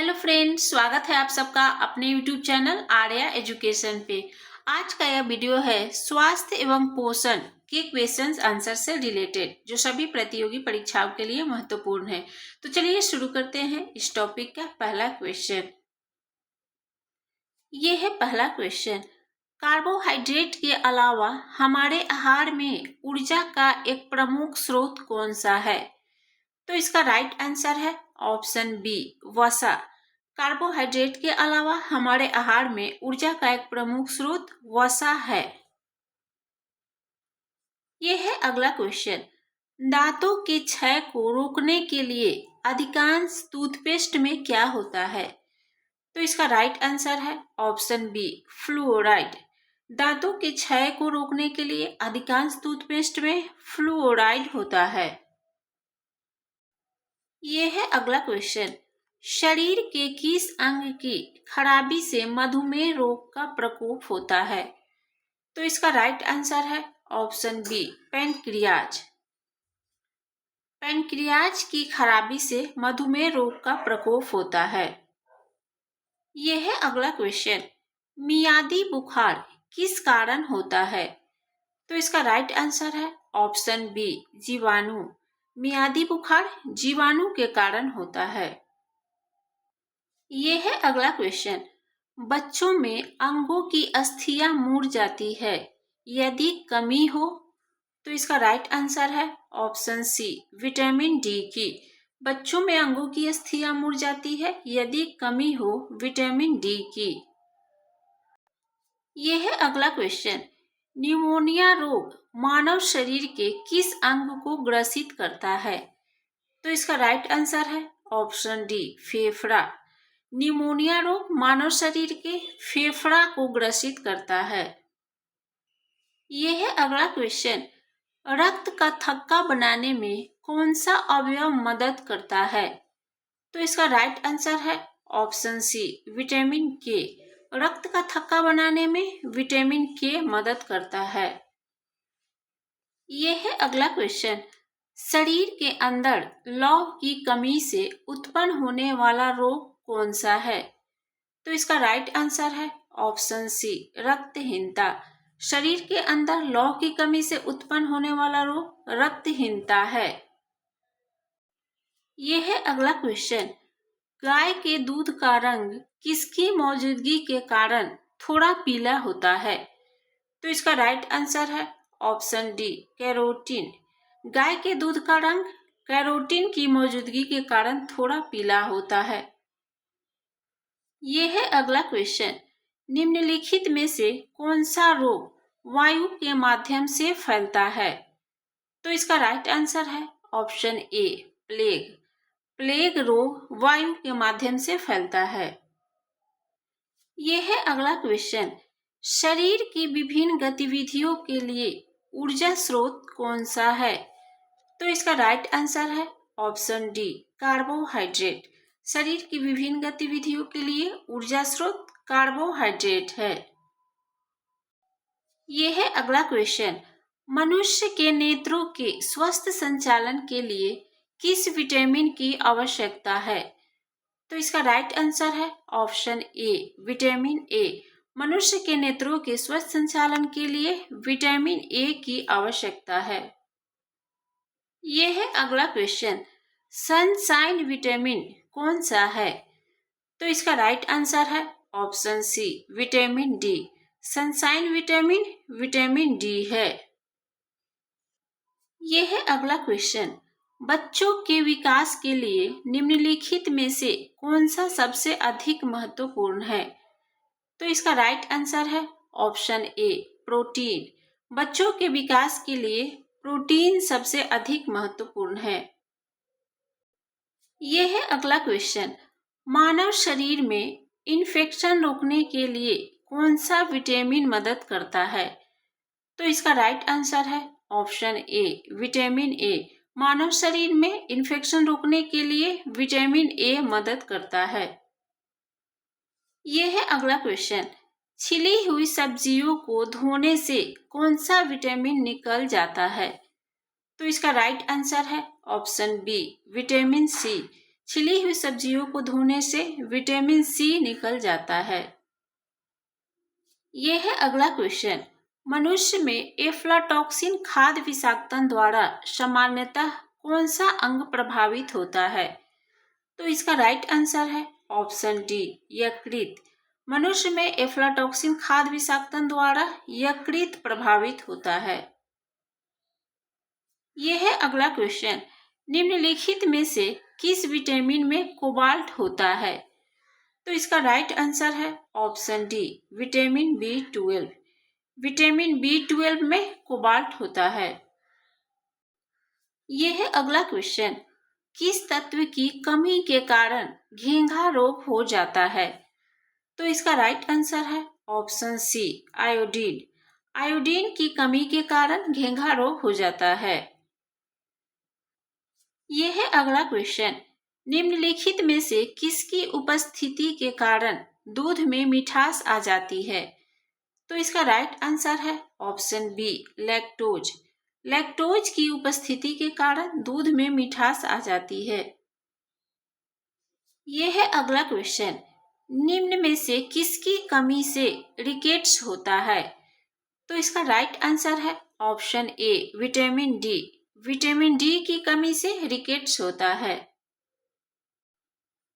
Hello friends, स्वागत है आप सबका अपने यूट्यूब चैनल आर्या एजुकेशन पे। आज का यह वीडियो है स्वास्थ्य एवं पोषण के क्वेश्चंस आंसर से रिलेटेड, जो सभी प्रतियोगी परीक्षाओं के लिए महत्वपूर्ण है। तो चलिए शुरू करते हैं इस टॉपिक का पहला क्वेश्चन। ये है पहला क्वेश्चन। कार्बोहाइड्रेट के अलावा हमारे आहार में ऊर्जा का एक प्रमुख स्रोत कौन सा है? तो इसका राइट आंसर है ऑप्शन बी, वसा। कार्बोहाइड्रेट के अलावा हमारे आहार में ऊर्जा का एक प्रमुख स्रोत वसा है। यह है अगला क्वेश्चन। दांतों के क्षय को रोकने के लिए अधिकांश टूथपेस्ट में क्या होता है? तो इसका राइट आंसर है ऑप्शन बी, फ्लूओराइड। दांतों के क्षय को रोकने के लिए अधिकांश टूथपेस्ट में फ्लूओराइड होता है। यह है अगला क्वेश्चन। शरीर के किस अंग की खराबी से मधुमेह रोग का प्रकोप होता है? तो इसका राइट आंसर है ऑप्शन बी, पैनक्रियाज। पैनक्रियाज की खराबी से मधुमेह रोग का प्रकोप होता है। यह है अगला क्वेश्चन। मियादी बुखार किस कारण होता है? तो इसका राइट आंसर है ऑप्शन बी, जीवाणु। मियादी बुखार जीवाणु के कारण होता है। यह है अगला क्वेश्चन। बच्चों में अंगों की अस्थियां मुड़ जाती है, यदि कमी हो? तो इसका राइट आंसर है ऑप्शन सी, विटामिन डी की। बच्चों में अंगों की अस्थियां मुड़ जाती है यदि कमी हो विटामिन डी की। यह है अगला क्वेश्चन। न्यूमोनिया रोग मानव शरीर के किस अंग को ग्रसित करता है? तो इसका राइट आंसर है ऑप्शन डी, फेफड़ा। न्यूमोनिया रोग मानव शरीर के फेफड़ा को ग्रसित करता है। यह है अगला क्वेश्चन। रक्त का थक्का बनाने में कौन सा अवयव मदद करता है? तो इसका राइट आंसर है ऑप्शन सी, विटामिन के। रक्त का थक्का बनाने में विटामिन के मदद करता है। यह है अगला क्वेश्चन। शरीर के अंदर लौह की कमी से उत्पन्न होने वाला रोग कौन सा है? तो इसका राइट आंसर है ऑप्शन सी, रक्तहीनता। शरीर के अंदर लौह की कमी से उत्पन्न होने वाला रोग रक्तहीनता है। यह है अगला क्वेश्चन। गाय के दूध का रंग किसकी मौजूदगी के कारण थोड़ा पीला होता है? तो इसका राइट आंसर है ऑप्शन डी, कैरोटीन। गाय के दूध का रंग कैरोटीन की मौजूदगी के कारण थोड़ा पीला होता है। यह है अगला क्वेश्चन। निम्नलिखित में से कौन सा रोग वायु के माध्यम से फैलता है? तो इसका राइट आंसर है ऑप्शन ए, प्लेग। प्लेग रोग वायु के माध्यम से फैलता है। यह है अगला क्वेश्चन। शरीर की विभिन्न गतिविधियों के लिए ऊर्जा स्रोत कौन सा है? तो इसका राइट आंसर है ऑप्शन डी, कार्बोहाइड्रेट। शरीर की विभिन्न गतिविधियों के लिए ऊर्जा स्रोत कार्बोहाइड्रेट है। यह है अगला क्वेश्चन। मनुष्य के नेत्रों के स्वस्थ संचालन के लिए किस विटामिन की आवश्यकता है? तो इसका राइट आंसर है ऑप्शन ए, विटामिन ए। मनुष्य के नेत्रों के स्वस्थ संचालन के लिए विटामिन ए की आवश्यकता है। यह है अगला क्वेश्चन। सनशाइन विटामिन कौन सा है? तो इसका राइट आंसर है option C, vitamin D. Sunshine vitamin vitamin D है। यह है अगला क्वेश्चन। बच्चों के विकास के लिए निम्नलिखित में से कौन सा सबसे अधिक महत्वपूर्ण है? तो इसका राइट आंसर है ऑप्शन ए, प्रोटीन। बच्चों के विकास के लिए प्रोटीन सबसे अधिक महत्वपूर्ण है। यह है अगला क्वेश्चन। मानव शरीर में इन्फेक्शन रोकने के लिए कौन सा विटामिन मदद करता है? तो इसका राइट आंसर है ऑप्शन ए, विटामिन ए। मानव शरीर में इन्फेक्शन रोकने के लिए विटामिन ए मदद करता है। यह है अगला क्वेश्चन। छिली हुई सब्जियों को धोने से कौन सा विटामिन निकल जाता है? तो इसका राइट आंसर है ऑप्शन बी, विटामिन सी। छिली हुई सब्जियों को धोने से विटामिन सी निकल जाता है। यह है अगला क्वेश्चन। मनुष्य में एफ्लाटॉक्सिन खाद्य विषाक्तन द्वारा सामान्यतः कौन सा अंग प्रभावित होता है? तो इसका राइट आंसर है ऑप्शन डी यकृत। मनुष्य में एफ्लाटॉक्सिन खाद्य विषाक्तन द्वारा यकृत प्रभावित होता है। यह है अगला क्वेश्चन। निम्नलिखित में से किस विटामिन में कोबाल्ट होता है? तो इसका राइट आंसर है option D vitamin B12। Vitamin B12 में कोबाल्ट होता है। यह है अगला क्वेश्चन। किस तत्व की कमी के कारण घेंघा रोग हो जाता है? तो इसका राइट आंसर है ऑप्शन सी आयोडीन। आयोडीन की कमी के कारण घेंघा रोग हो जाता है। यह है अगला क्वेश्चन। निम्नलिखित में से किसकी उपस्थिति के कारण दूध में मिठास आ जाती है? तो इसका राइट आंसर है ऑप्शन बी लैक्टोज। लैक्टोज की उपस्थिति के कारण दूध में मिठास आ जाती है। यह है अगला क्वेश्चन। निम्न में से किसकी कमी से रिकेट्स होता है? तो इसका राइट आंसर है option A vitamin D. Vitamin D की कमी से रिकेट्स होता है।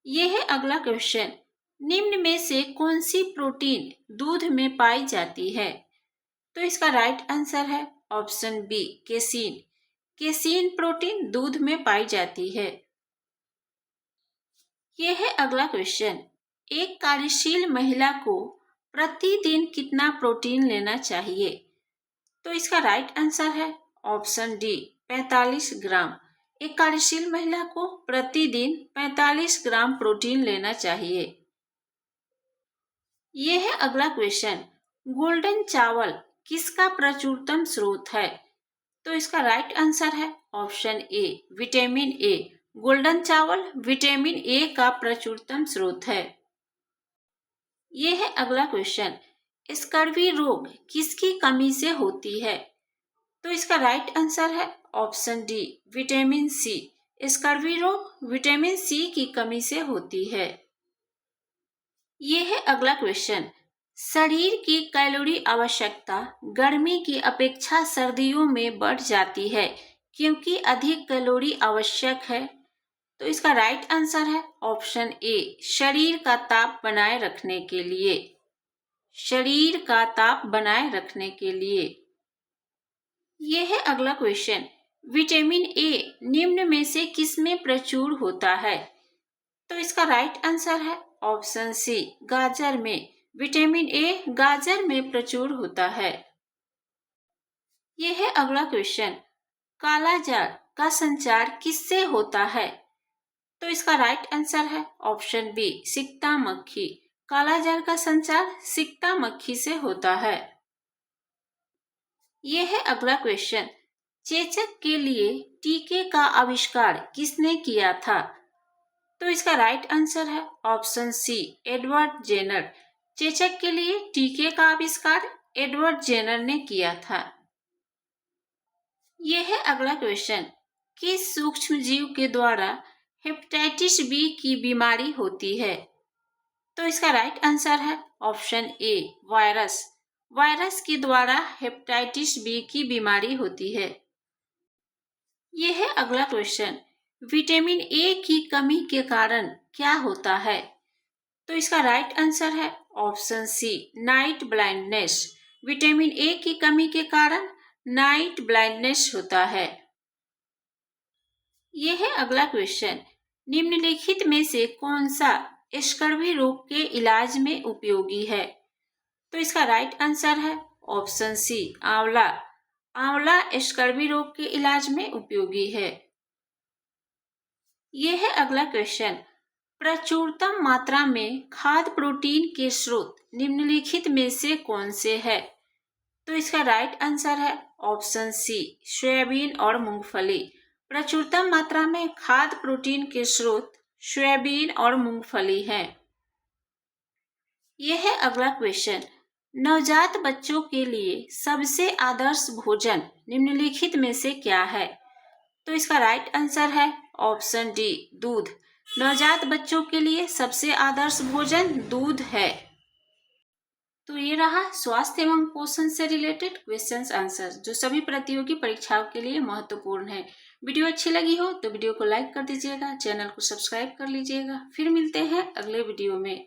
यह है अगला क्वेश्चन। निम्न में से कौन सी प्रोटीन दूध में पाई जाती है? तो इसका राइट आंसर है option B casein. Casein protein दूध में पाई जाती है। यह है अगला क्वेश्चन। एक कार्यशील महिला को प्रतिदिन कितना प्रोटीन लेना चाहिए? तो इसका राइट आंसर है ऑप्शन डी 45 ग्राम। एक कार्यशील महिला को प्रतिदिन 45 ग्राम प्रोटीन लेना चाहिए। यह है अगला क्वेश्चन। गोल्डन चावल किसका प्रचुरतम स्रोत है? तो इसका राइट आंसर है option A vitamin A. Golden चावल विटामिन ए का प्रचुरतम स्रोत है। यह है अगला क्वेश्चन। स्कर्वी रोग किसकी कमी से होती है? तो इसका राइट आंसर है option D vitamin C. Scurvy रोग विटामिन सी की कमी से होती है। यह है अगला क्वेश्चन। शरीर की कैलोरी आवश्यकता गर्मी की अपेक्षा सर्दियों में बढ़ जाती है क्योंकि अधिक कैलोरी आवश्यक है। तो इसका राइट आंसर है ऑप्शन ए शरीर का ताप बनाए रखने के लिए। शरीर का ताप बनाए रखने के लिए। यह है अगला क्वेश्चन। विटामिन ए निम्न में से किसमें प्रचुर होता है? तो इसका राइट आंसर है ऑप्शन सी गाजर में। विटामिन ए गाजर में प्रचुर होता है। यह है अगला क्वेश्चन। कालाजार का संचार किससे होता है? तो इसका राइट आंसर है ऑप्शन बी सिकता मक्खी। कालाजार का संचार सिकता मक्खी से होता है। यह है अगला क्वेश्चन। चेचक के लिए टीके का आविष्कार किसने किया था? तो इसका राइट आंसर है ऑप्शन सी एडवर्ड जेनर। चेचक के लिए टीके का आविष्कार एडवर्ड जेनर ने किया था। यह है अगला क्वेश्चन। किस सूक्ष्म जीव के द्वारा हेपेटाइटिस बी की बीमारी होती है? तो इसका राइट आंसर है ऑप्शन ए वायरस। वायरस के द्वारा हेपेटाइटिस बी की बीमारी होती है। यह है अगला क्वेश्चन। विटामिन ए की कमी के कारण क्या होता है? तो इसका राइट आंसर है option C night blindness. Vitamin A की कमी के कारण नाइट ब्लाइंडनेस होता है। यह है अगला क्वेश्चन। निम्नलिखित में से कौन सा स्कर्वी रोग के इलाज में उपयोगी है? तो इसका राइट आंसर है ऑप्शन सी आंवला। आंवला स्कर्वी रोग के इलाज में उपयोगी है। यह है अगला क्वेश्चन। प्रचुरतम मात्रा में खाद्य प्रोटीन के स्रोत निम्नलिखित में से कौन से है? तो इसका राइट आंसर है ऑप्शन सी सोयाबीन और मूंगफली। प्रचुरतम मात्रा में खाद्य प्रोटीन के स्रोत सोयाबीन और मूंगफली हैं। यह है अगला क्वेश्चन। नवजात बच्चों के लिए सबसे आदर्श भोजन निम्नलिखित में से क्या है? तो इसका राइट आंसर है ऑप्शन डी दूध। नवजात बच्चों के लिए सबसे आदर्श भोजन दूध है। तो ये रहा स्वास्थ्य एवं पोषण से रिलेटेड क्वेश्चंस आंसर जो सभी प्रतियोगी परीक्षाओं के लिए महत्वपूर्ण है। वीडियो अच्छी लगी हो तो वीडियो को लाइक कर दीजिएगा, चैनल को सब्सक्राइब कर लीजिएगा। फिर मिलते हैं अगले वीडियो में।